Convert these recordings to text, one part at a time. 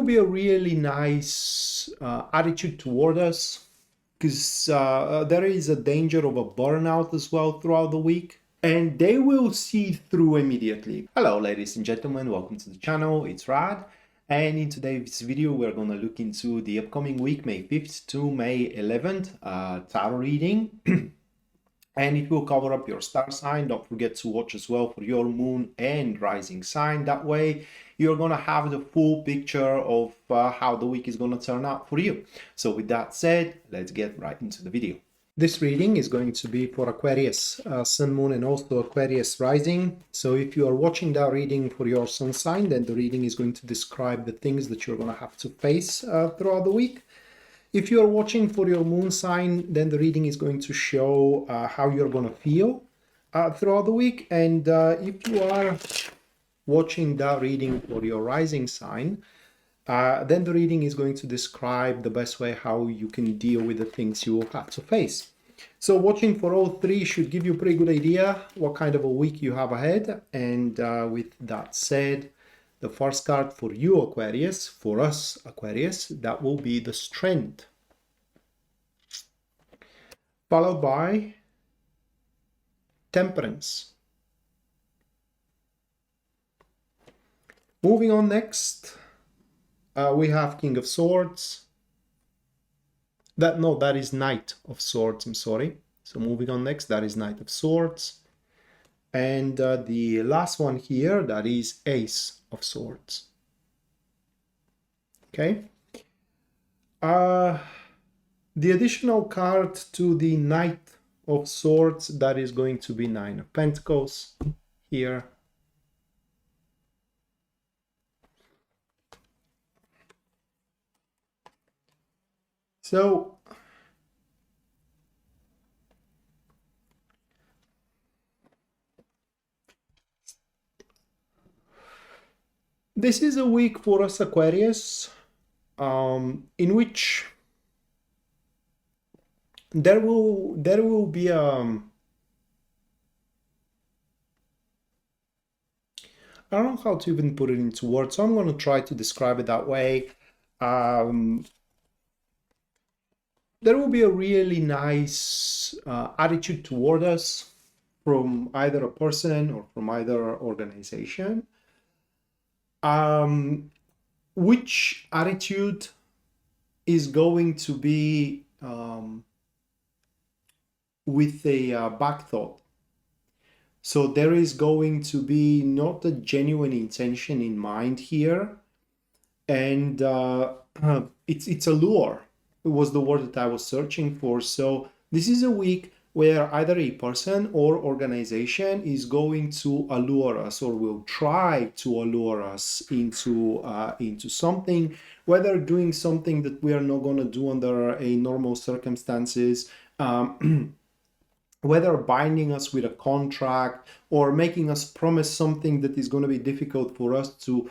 be a really nice attitude toward us, because there is a danger of a burnout as well throughout the week, and they will see through immediately. Hello ladies and gentlemen, welcome to the channel. It's Rad, and in today's video we're going to look into the upcoming week, May 5th to May 11th tarot reading. And it will cover up your star sign. Don't forget to watch as well for your moon and rising sign. That way you're going to have the full picture of how the week is going to turn out for you. So with that said, let's get right into the video. This reading is going to be for Aquarius, Sun, Moon, and also Aquarius rising. So if you are watching that reading for your sun sign, then the reading is going to describe the things that you're going to have to face throughout the week. If you're watching for your moon sign, then the reading is going to show how you're going to feel throughout the week. And if you are watching that reading for your rising sign, then the reading is going to describe the best way how you can deal with the things you will have to face. So watching for all three should give you a pretty good idea what kind of a week you have ahead. And with that said, the first card for you, Aquarius, for us, Aquarius, that will be the Strength, followed by Temperance. Moving on next, we have King of Swords. That is Knight of Swords, I'm sorry. So moving on next, that is Knight of Swords. And the last one here, that is Ace of Swords. Okay. The additional card to the Knight of Swords, that is going to be Nine of Pentacles here. So this is a week for us, Aquarius, in which there will be I don't know how to even put it into words, so I'm going to try to describe it that way. There will be a really nice attitude toward us from either a person or from either organization. Which attitude is going to be with a back thought. So there is going to be not a genuine intention in mind here, and it's a lure. It was the word that I was searching for. So this is a week where either a person or organization is going to allure us or will try to allure us into something, whether doing something that we are not going to do under a normal circumstances, whether binding us with a contract or making us promise something that is going to be difficult for us to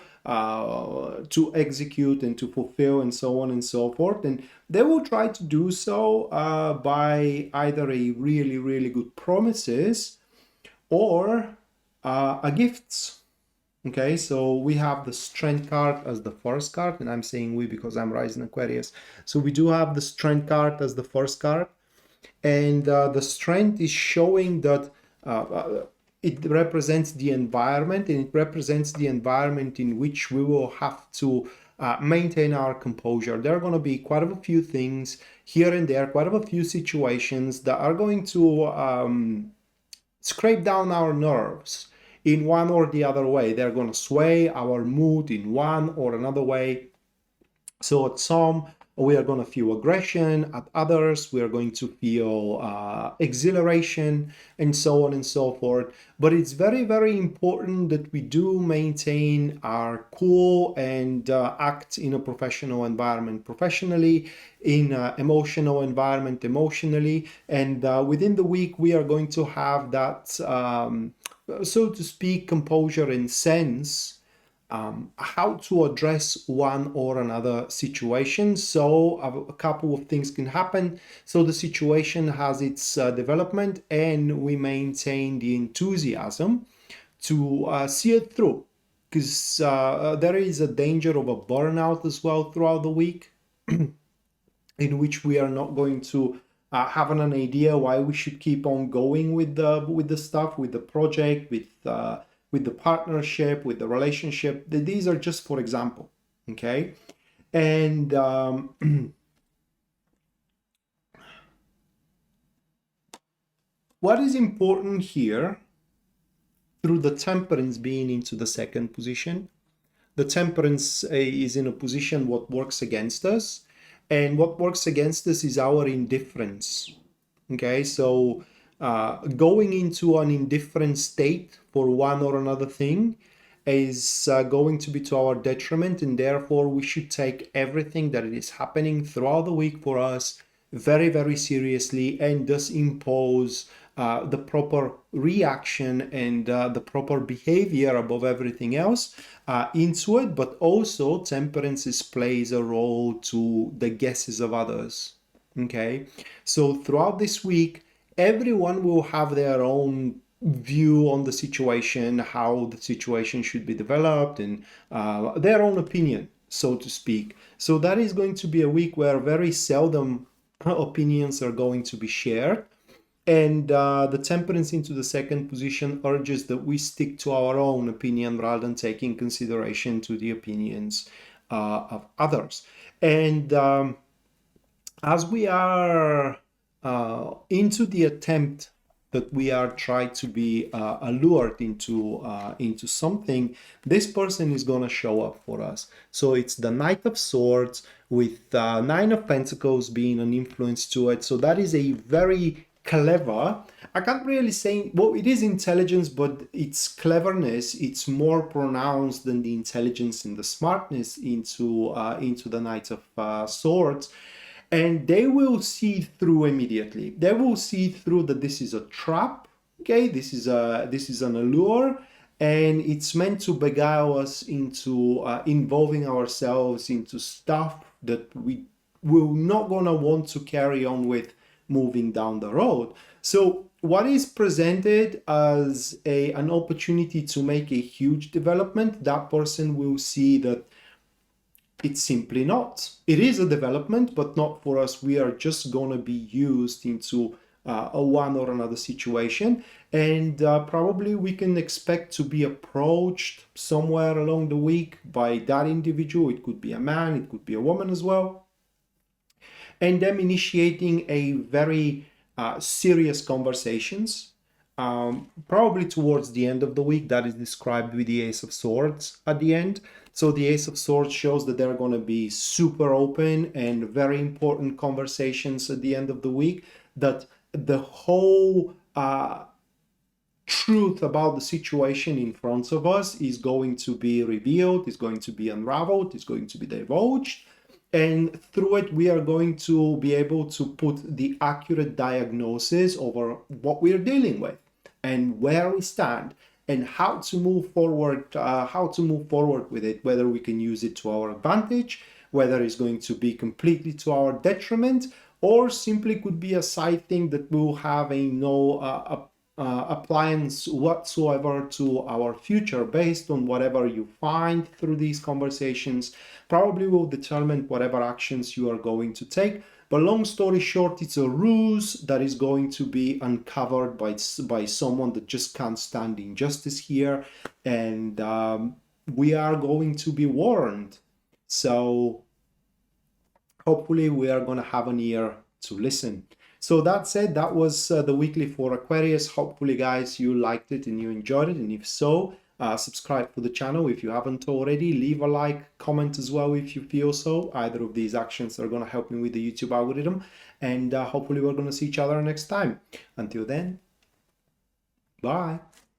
execute and to fulfill, and so on and so forth. And they will try to do so by either a really, really good promises or a gifts. Okay, so we have the Strength card as the first card, and I'm saying we because I'm rising Aquarius. So we do have the Strength card as the first card. And the Strength is showing that it represents the environment, and it represents the environment in which we will have to maintain our composure. There are going to be quite a few things here and there, quite a few situations that are going to scrape down our nerves in one or the other way. They're going to sway our mood in one or another way. So at some, we are going to feel aggression. At others, we are going to feel exhilaration, and so on and so forth. But it's very, very important that we do maintain our cool and act in a professional environment professionally, in an emotional environment emotionally. And within the week, we are going to have that, so to speak, composure and sense how to address one or another situation. So a couple of things can happen. So the situation has its development, and we maintain the enthusiasm to see it through. because there is a danger of a burnout as well throughout the week, in which we are not going to have an idea why we should keep on going with the stuff, with the project, with the partnership, with the relationship. These are just for example, okay? And what is important here, through the temperance being into the second position, the temperance is in a position what works against us, and what works against us is our indifference. Okay, so going into an indifferent state for one or another thing is going to be to our detriment, and therefore we should take everything that is happening throughout the week for us very, very seriously, and thus impose the proper reaction and the proper behavior above everything else into it. But also temperance plays a role to the guesses of others. Okay, so throughout this week, everyone will have their own view on the situation, how the situation should be developed, and their own opinion, so to speak. So that is going to be a week where very seldom opinions are going to be shared. And the temperance into the second position urges that we stick to our own opinion rather than taking consideration to the opinions of others. And as we are into the attempt that we are trying to be allured into something, this person is going to show up for us. So it's the Knight of Swords with Nine of Pentacles being an influence to it. So that is a very clever, I can't really say, well, it is intelligence, but its cleverness, it's more pronounced than the intelligence and the smartness into the Knight of Swords. And they will see through immediately. They will see through that this is a trap. Okay, this is an allure, and it's meant to beguile us into involving ourselves into stuff that we will not gonna want to carry on with moving down the road. So what is presented as an opportunity to make a huge development, that person will see that it's simply not. It is a development, but not for us. We are just going to be used into a one or another situation. And probably we can expect to be approached somewhere along the week by that individual. It could be a man, it could be a woman as well. And them initiating a very serious conversations. Probably towards the end of the week, that is described with the Ace of Swords at the end. So the Ace of Swords shows that they're going to be super open and very important conversations at the end of the week, that the whole truth about the situation in front of us is going to be revealed, is going to be unraveled, is going to be divulged. And through it, we are going to be able to put the accurate diagnosis over what we're dealing with and where we stand and how to move forward, with it, whether we can use it to our advantage, whether it's going to be completely to our detriment, or simply could be a side thing that will have no appliance whatsoever to our future, based on whatever you find through these conversations. Probably will determine whatever actions you are going to take. But long story short, it's a ruse that is going to be uncovered by someone that just can't stand injustice here, and we are going to be warned. So hopefully we are going to have an ear to listen. So that said, that was the weekly for Aquarius. Hopefully, guys, you liked it and you enjoyed it. And if so, subscribe to the channel if you haven't already. Leave a like, comment as well if you feel so. Either of these actions are going to help me with the YouTube algorithm. And hopefully we're going to see each other next time. Until then, bye.